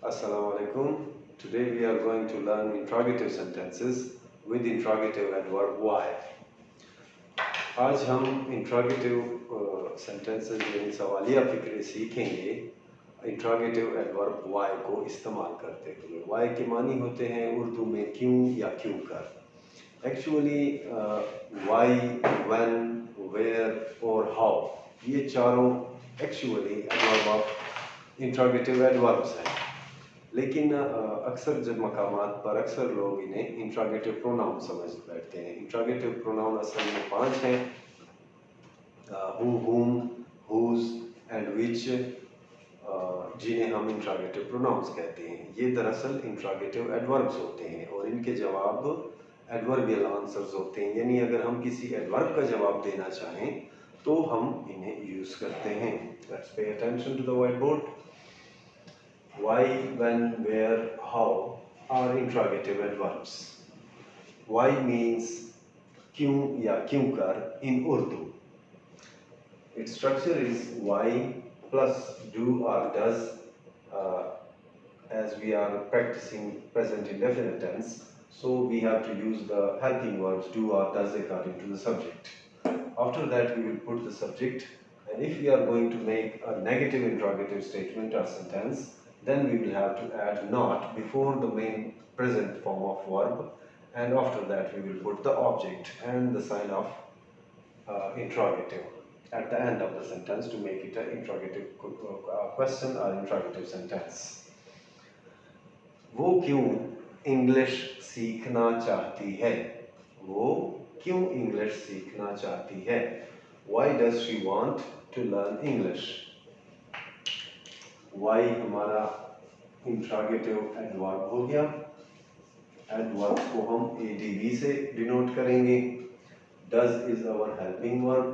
Assalamu alaikum. Today we are going to learn interrogative sentences with interrogative adverb why. आज हम interrogative sentences यानी सवालिया फिक्रे सीखेंगे interrogative adverb why को इस्तेमाल करते हुए. Why के मानी होते हैं उर्दू में क्यों या क्यों कर. Actually why, when, where और how ये चारों actually adverb of interrogative adverbs हैं. लेकिन अक्सर जब मकामात पर अक्सर लोग इन्हें इंट्रोगेटिव प्रोनाउन समझ बैठते हैं. इंट्रोगेटिव प्रोनाउन असल में 5 हैं: who, whom, whose and which, जिन्हें हम इंट्रोगेटिव प्रोनाउंस कहते हैं. ये दरअसल इंट्रोगेटिव एडवर्ब्स होते हैं और इनके जवाब एडवर्बियल आंसर्स होते हैं. यानी अगर हम किसी एडवर्ब का जवाब देना चाहें तो हम इन्हें यूज़ करते हैं. Let's pay attention to the whiteboard. Why, when, where, how are interrogative adverbs. Why means क्यों या क्यों कर in Urdu. Its structure is why plus do or does, as we are practicing present indefinite tense, so we have to use the helping verbs do or does according to the subject. After that we will put the subject, and if we are going to make a negative interrogative statement or sentence, then we will have to add not before the main present form of verb, and after that we will put the object and the sign of interrogative at the end of the sentence to make it an interrogative question or interrogative sentence. वो क्यों English सीखना चाहती है. वो क्यों English सीखना चाहती है. Why does she want to learn English? Why हमारा इंट्रोगेटिव एडवर्ब हो गया. एडवर्ब को हम ADV से डिनोट करेंगे. Does is our helping verb.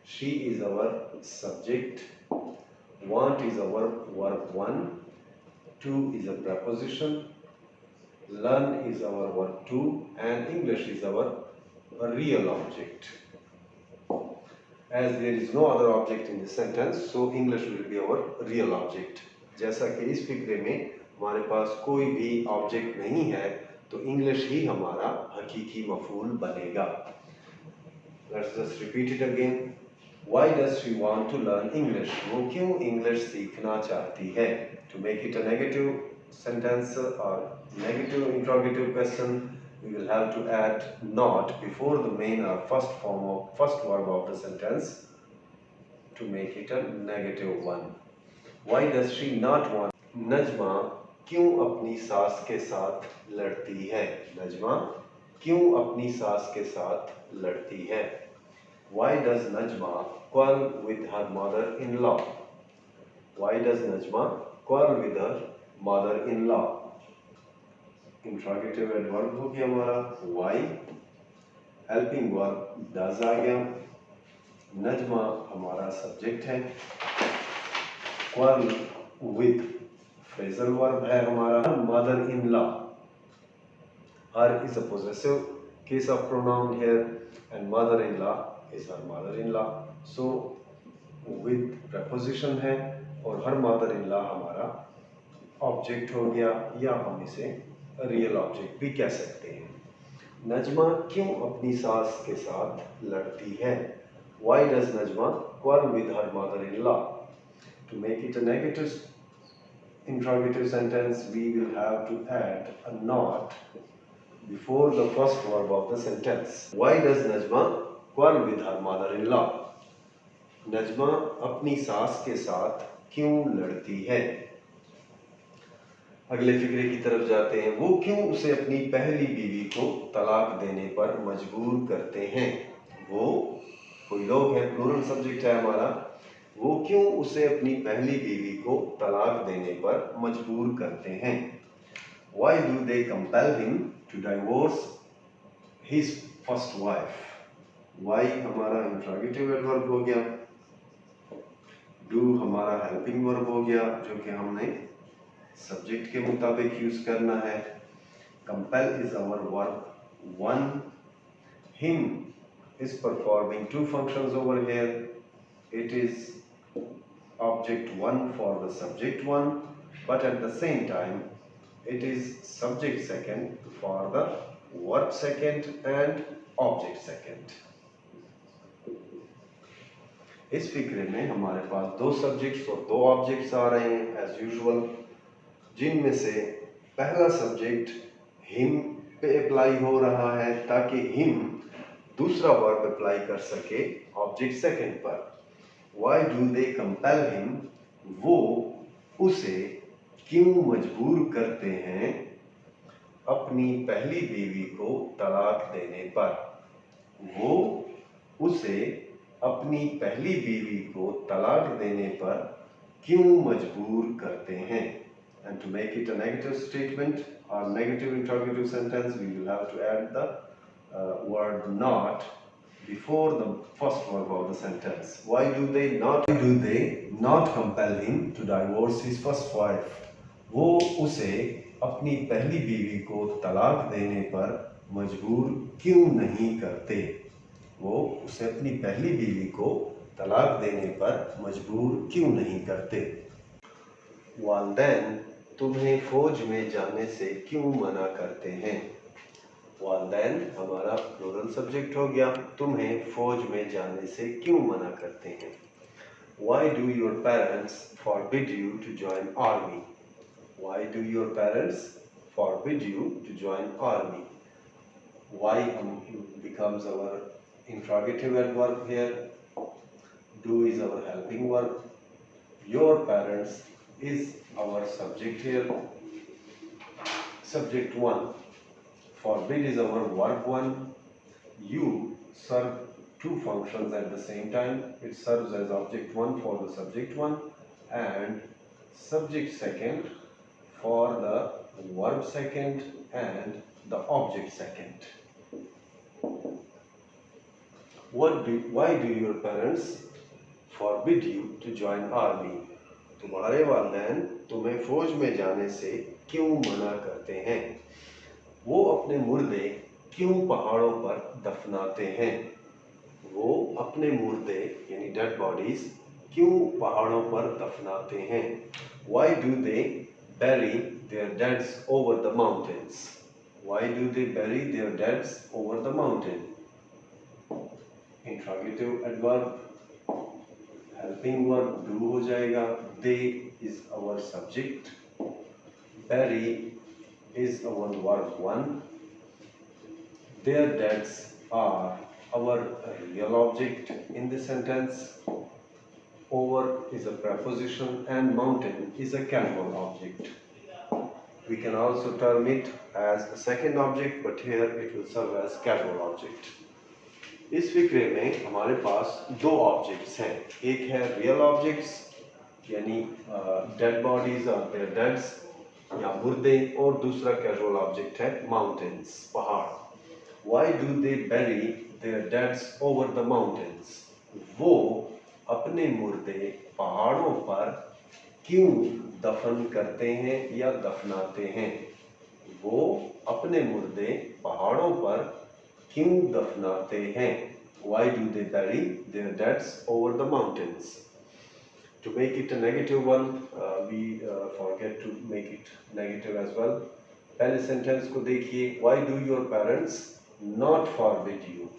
She is our subject. Want is our verb 1. To is a preposition. Learn is our verb 2. And English is our real object. As there is no other object in the sentence, so English will be our real object. जैसा कि इस फिक्रे में हमारे पास कोई भी object नहीं है तो इंग्लिश ही हमारा हकीकी मफूल बनेगा. Let's just repeat it again. Why does she want to learn English? वो क्यों इंग्लिश सीखना चाहती है. To make it a negative sentence or negative interrogative question, we will have to add not before the main or first verb of the sentence to make it a negative one. Why does she not want? Najma क्यों अपनी सास के साथ लड़ती है. नजमा क्यों अपनी सास के साथ लड़ती है. Why does Najma quarrel with her mother-in-law? Why does Najma quarrel with her mother-in-law? Interrogative adverb हो गया हमारा why. हेल्पिंग वर्ब does आ गया. नजमा हमारा सब्जेक्ट है. quarrel with फ्रेजल वर्ब है हमारा. Mother in law, her is a possessive case of pronoun here and mother in law is her mother in law. So with preposition है और her mother in law हमारा object हो गया या हम इसे रियल ऑब्जेक्ट भी कह सकते हैं. नजमा क्यों अपनी सास के साथ लड़ती है. Why does Najma quarrel with her mother-in-law? To make it a negative interrogative sentence, we will have to add a not before the first verb of the sentence. Why does Najma quarrel with her mother-in-law? Najma अपनी सास के साथ क्यों लड़ती है. अगले फिक्रे की तरफ जाते हैं. वो क्यों उसे अपनी पहली बीवी को तलाक देने पर मजबूर करते हैं. वो कोई लोग है, प्लूरल सब्जेक्ट है हमारा. वो क्यों उसे अपनी पहली बीवी को तलाक देने पर मजबूर करते हैं. Why do they compel him to divorce his first wife? Why हमारा इंट्रोगेटिव एडवर्ब हो गया. Do हमारा हेल्पिंग वर्ब हो गया जो कि हमने सब्जेक्ट के मुताबिक यूज करना है. Compel is our verb 1. Him is performing 2 functions over here. It is object 1 for the subject 1 but at the same time it is subject second for the verb second and object second. इस फिक्रे में हमारे पास दो subjects और दो objects आ रहे हैं as usual, जिनमें से पहला सब्जेक्ट हिम पे अप्लाई हो रहा है ताकि हिम दूसरा वर्ब अप्लाई कर सके ऑब्जेक्ट सेकंड पर। Why do they compel him, वो उसे क्यों मजबूर करते हैं अपनी पहली बीवी को तलाक देने पर। वो उसे अपनी पहली बीवी को तलाक देने पर क्यों मजबूर करते हैं। And to make it a negative statement or negative interrogative sentence, we will have to add the word not before the first verb of the sentence. Why do they not compel him to divorce his first wife? वो उसे अपनी पहली बीवी को तलाक देने पर मजबूर क्यों नहीं करते। वो उसे अपनी पहली बीवी को तलाक देने पर मजबूर क्यों नहीं करते। वालिदैन तुम्हें फौज में जाने से क्यों मना करते हैं। वालिदैन हमारा प्लूरल सब्जेक्ट हो गया, तुम्हें फौज में जाने से क्यों मना करते हैं। Why do your parents forbid you to join army? Why do your parents forbid you to join army? Why becomes our interrogative adverb here. Do is our helping verb. Your parents is our subject here. Subject 1. Forbid is our verb 1. You serve two functions at the same time. It serves as object 1 for the subject 1 and subject second for the verb second and the object second. Why do your parents forbid you to join army? तुम्हारे वालिदैन तुम्हें फौज में जाने से क्यों मना करते हैं। वो अपने मुर्दे क्यों पहाड़ों पर दफनाते हैं। वो अपने मुर्दे यानी डेड बॉडीज क्यों पहाड़ों पर दफनाते हैं। Why do they bury their deads over the mountains? Why do they bury their deads over the mountain? Interrogative adverb, helping verb do हो जाएगा। They is our subject, bury is our verb 1, their deads are our real object in this sentence, over is a preposition and mountain is a casual object. We can also term it as a second object, but here it will serve as casual object. इस फिक्रे में हमारे पास दो objects हैं, एक है real objects यानी dead bodies और there डेड्स या मुर्दे, और दूसरा कैजुअल ऑब्जेक्ट है माउंटेन्स, पहाड़। Why do they bury their deads over the mountains? वो अपने मुर्दे पहाड़ों पर क्यों दफन करते हैं या दफनाते हैं। वो अपने मुर्दे पहाड़ों पर क्यों दफनाते हैं। Why do they bury their deads over the mountains? To make it a negative one, we forget to make it negative as well. पहले सेंटेंस को देखिए, Why do your parents not forbid you?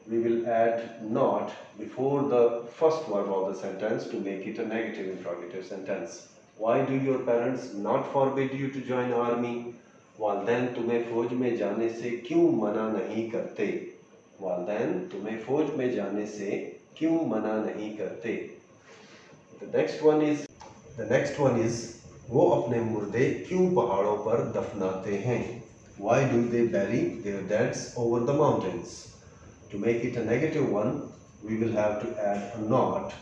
We will add not before the first verb of the sentence to make it a negative interrogative sentence. Why do your parents not forbid you to join army? वालिदैन तुम्हें फौज में जाने से क्यों मना नहीं करते। वालिदैन तुम्हें फौज में जाने से क्यों मना नहीं करते। The next one is वो अपने मुर्दे क्यों पहाड़ों पर दफनाते हैं। Why do they bury their deads over the mountains? To make it a negative one, we will have to add a not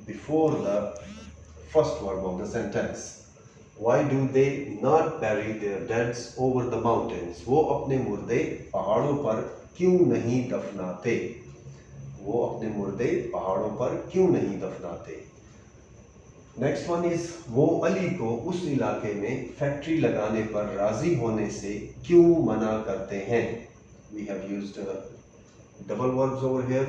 before the first verb of the sentence. Why do they not bury their deads over the mountains? वो अपने मुर्दे पहाड़ों पर क्यों नहीं दफनाते। वो अपने मुर्दे पहाड़ों पर क्यों नहीं दफनाते। नेक्स्ट वन इज वो अली को उस इलाके में फैक्ट्री लगाने पर राजी होने से क्यों मना करते हैं। We have used double verbs over here.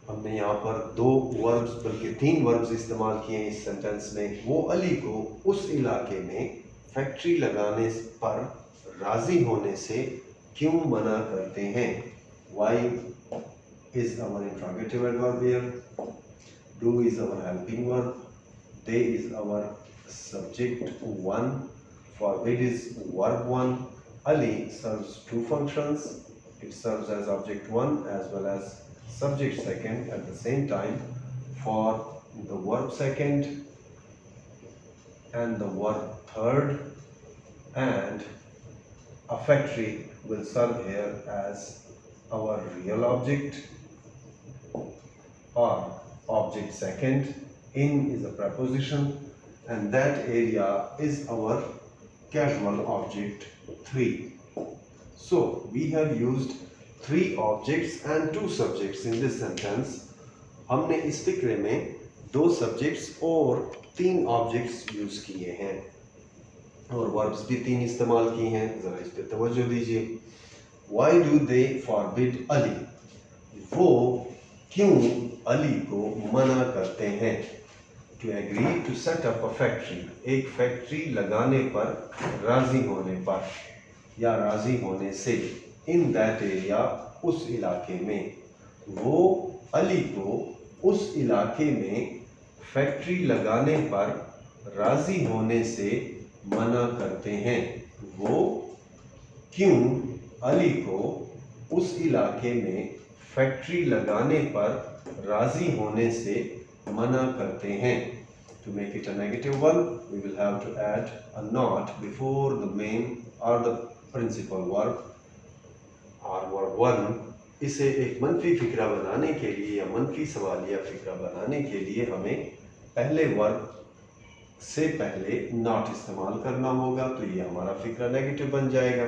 हमने यहाँ पर 2 वर्ब्स बल्कि 3 वर्ब्स इस्तेमाल किए हैं इस सेंटेंस में। वो अली को उस इलाके में फैक्ट्री लगाने पर राज़ी होने से क्यों मना करते हैं? Why is our interrogative adverb here? Do is our helping verb. They is our subject 1. Forbid is verb 1. Ali serves 2 functions. It serves as object 1 as well as subject second at the same time. For the verb second and the verb third, and a factory will serve here as our real object or object second. In is a preposition and that area is our casual object 3. So we have used 3 objects and 2 subjects in this sentence. हमने इस फिक्रे में 2 subjects और 3 objects use किए हैं और verbs भी 3 इस्तेमाल किए हैं। जरा इस पे तवज्जो दीजिए। Why do they forbid Ali? वो क्यों अली को मना करते हैं? To agree to set up a factory, एक फैक्ट्री लगाने पर, राजी होने पर या राजी होने से। In that area, उस इलाके में। वो अली को उस इलाके में फैक्ट्री लगाने पर राजी होने से मना करते हैं। वो क्यों अली को उस इलाके में फैक्ट्री लगाने पर राजी होने से मना करते हैं? To make it a negative one, we will have to add a not before the main or the principal verb or verb 1. इसे एक मनफी फिक्रा बनाने के लिए या मनफी सवालिया फिक्रा बनाने के लिए हमें पहले वर्ब से पहले not इस्तेमाल करना होगा, तो ये हमारा फिक्रा नेगेटिव बन जाएगा।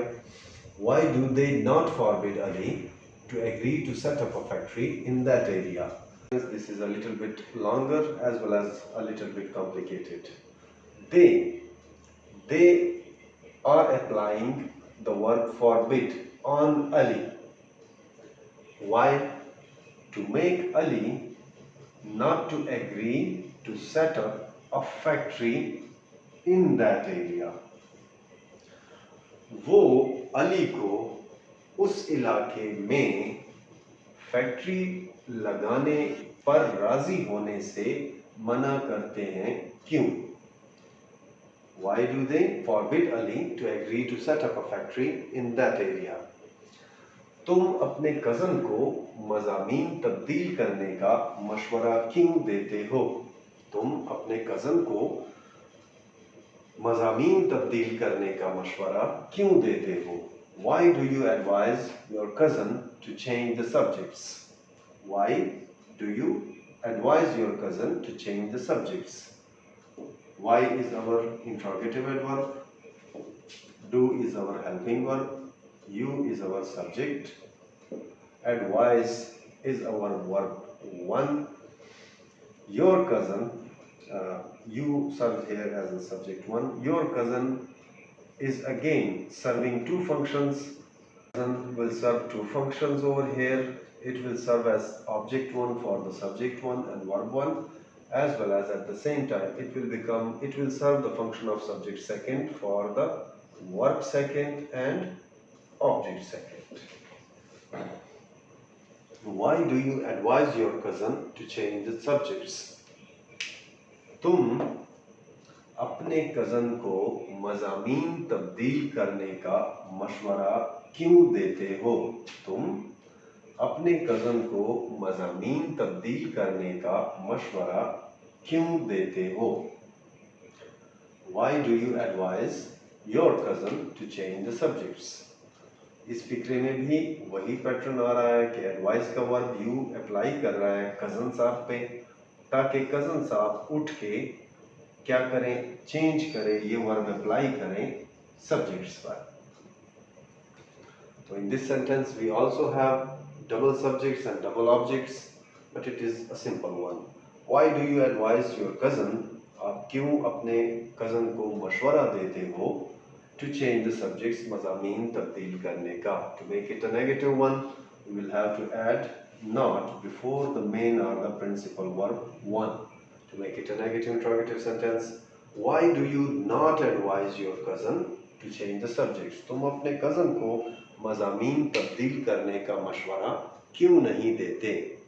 Why do they not forbid Ali to agree to set up a factory in that area? This is a little bit longer as well as a little bit complicated. They are applying the verb forbid on Ali. Why? To make Ali not to agree to set up a factory in that area. वो अली को उस इलाके में factory लगाने पर राजी होने से मना करते हैं। क्यों? Why do they forbid Ali to agree to set up a factory in that area? तुम अपने कज़न को मज़ामीन तब्दील करने का मशवरा क्यों देते हो? तुम अपने कज़न को मज़ामीन तब्दील करने का मशवरा क्यों देते हो? Why do you advise your cousin to change the subjects? Why do you advise your cousin to change the subjects? Why is our interrogative adverb. Do is our helping verb. You is our subject. Advise is our verb 1. Your cousin, you serve here as a subject 1. Your cousin is again serving 2 functions. Cousin will serve 2 functions over here. It will serve as object 1 for the subject 1 and verb 1, as well as at the same time it will serve the function of subject second for the verb second and object second. Why do you advise your cousin to change the subjects? तुम अपने cousin को मज़ामीन तब्दील करने का मशवरा क्यों देते हो? तुम अपने कज़न को मज़ामीन तब्दील करने का मशवरा क्यों देते हो? Why do you advise your cousin to change the subjects? इस फिक्रे में भी वही पैटर्न आ रहा है कि एडवाइस का वर्ब यू अप्लाई कर रहा है कज़न साहब पे, ताकि कज़न साहब उठ के क्या करें? चेंज करें, ये वर्ब अप्लाई करें सब्जेक्ट्स पर। तो in this sentence we also have double subjects and double objects, but it is a simple one. Why do you advise your cousin? आप क्यों अपने कज़न को मशवरा देते हो to change the subjects, मज़ामीन तब्दील करने का? To make it a negative one, we will have to add not before the main or the principal verb one. To make it a negative interrogative sentence, why do you not advise your cousin to change the subjects? तुम अपने cousin को मज़ामीन तब्दील करने का मशवरा क्यों नहीं देते?